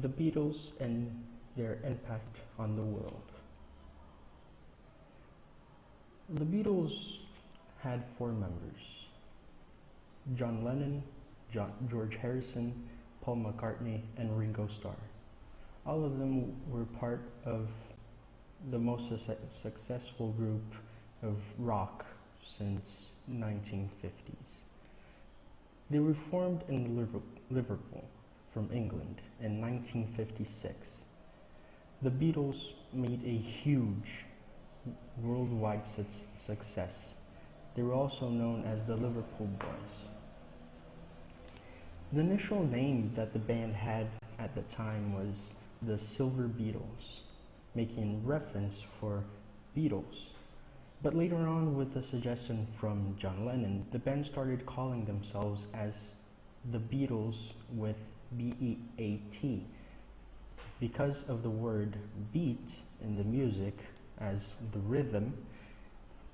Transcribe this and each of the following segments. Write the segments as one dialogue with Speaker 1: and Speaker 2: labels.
Speaker 1: The Beatles and their impact on the world. The Beatles had four members: John Lennon, George Harrison, Paul McCartney, and Ringo Starr. All of them were part of the most successful group of rock since 1950s. They were formed in Liverpool from England in 1956. The Beatles made a huge worldwide success. They were also known as the Liverpool Boys. The initial name that the band had at the time was the Silver Beatles, making reference for Beatles. But later on, with the suggestion from John Lennon, the band started calling themselves as the Beatles with B-E-A-T. Because of the word beat in the music as the rhythm,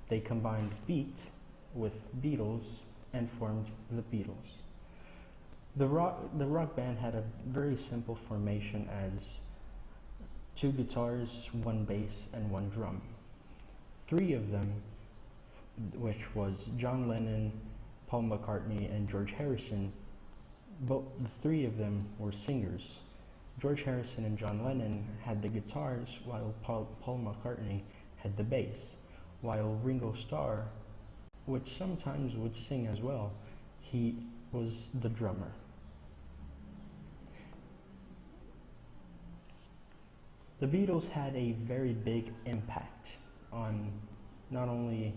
Speaker 1: they combined beat with Beatles and formed the Beatles. The rock band had a very simple formation as 2 guitars, 1 bass, and 1 drum. 3 of them, which was John Lennon, Paul McCartney, and George Harrison, the 3 of them were singers. George Harrison and John Lennon had the guitars, while Paul McCartney had the bass, while Ringo Starr, which sometimes would sing as well, he was the drummer. The Beatles had a very big impact on not only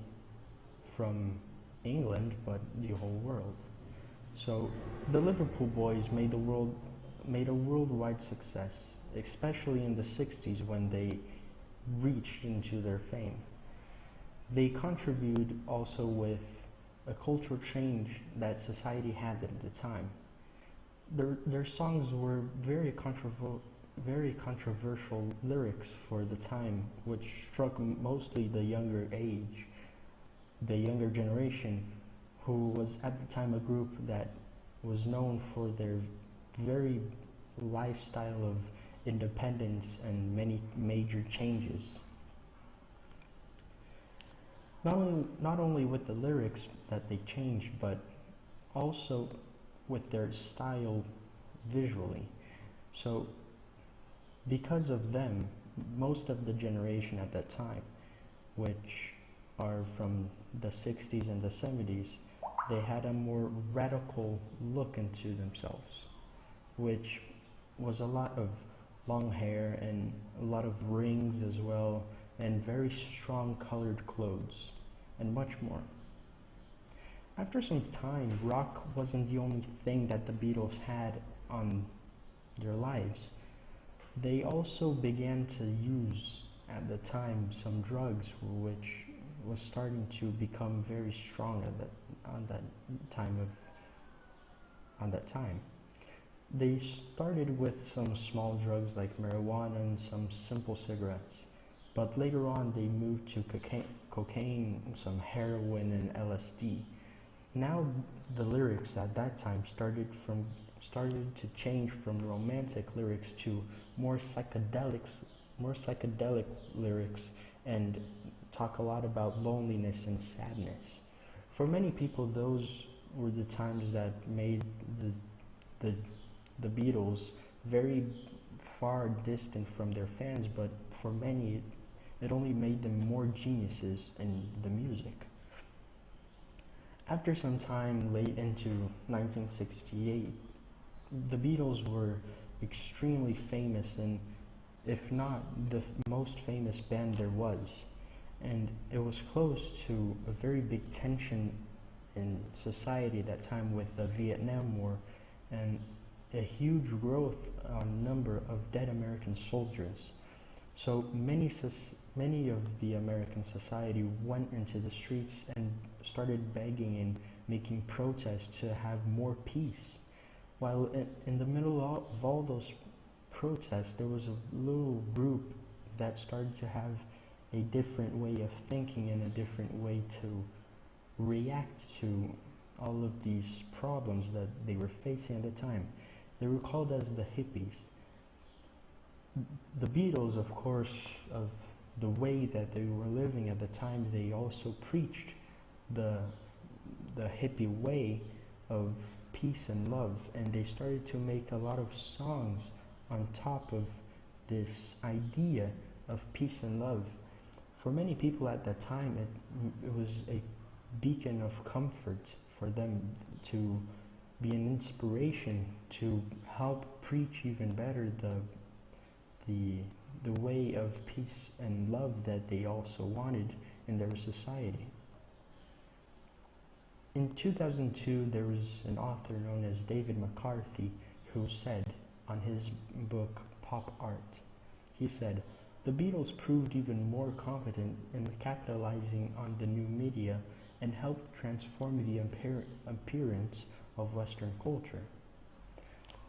Speaker 1: from England but the whole world. So the Liverpool Boys made a worldwide success, especially in the 60s when they reached into their fame. They contributed also with a cultural change that society had at the time. Their songs were very controversial lyrics for the time, which struck mostly the younger generation, who was at the time a group that was known for their very lifestyle of independence and many major changes. Not only with the lyrics that they changed, but also with their style visually. So because of them, most of the generation at that time, which are from the 60s and the 70s, they had a more radical look into themselves, which was a lot of long hair and a lot of rings as well, and very strong colored clothes, and much more. After some time, rock wasn't the only thing that the Beatles had on their lives. They also began to use, at the time, some drugs, which was starting to become very strong on that time. They started with some small drugs like marijuana and some simple cigarettes, but later on they moved to cocaine, some heroin, and LSD. Now the lyrics at that time started to change from romantic lyrics to more psychedelic lyrics, and talk a lot about loneliness and sadness. For many people, those were the times that made the Beatles very far distant from their fans, but for many it only made them more geniuses in the music. After some time, late into 1968, the Beatles were extremely famous, and if not the most famous band there was. And it was close to a very big tension in society at that time with the Vietnam War and a huge growth on number of dead American soldiers. So many of the American society went into the streets and started begging and making protests to have more peace. While in the middle of all those protests, there was a little group that started to have a different way of thinking and a different way to react to all of these problems that they were facing at the time. They were called as the hippies. The Beatles, of course, of the way that they were living at the time, they also preached the hippie way of peace and love, and they started to make a lot of songs on top of this idea of peace and love. For many people at that time, it was a beacon of comfort for them, to be an inspiration to help preach even better the way of peace and love that they also wanted in their society. In 2002, there was an author known as David McCarthy who said on his book Pop Art, he said, "The Beatles proved even more competent in capitalizing on the new media and helped transform the appearance of Western culture."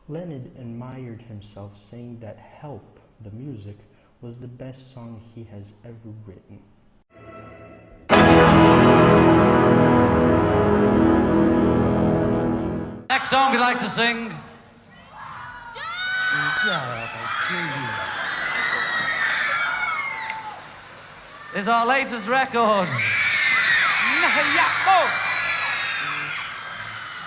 Speaker 1: Lennon admired himself, saying that Help, the music, was the best song he has ever written.
Speaker 2: Next song we'd like to sing is our latest record.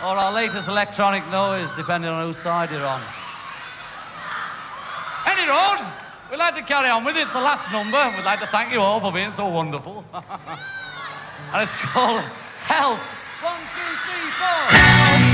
Speaker 2: Or our latest electronic noise, depending on whose side you're on. Any road, we'd like to carry on with it. It's the last number. We'd like to thank you all for being so wonderful. And it's called Help. 1, 2, 3, 4. Help!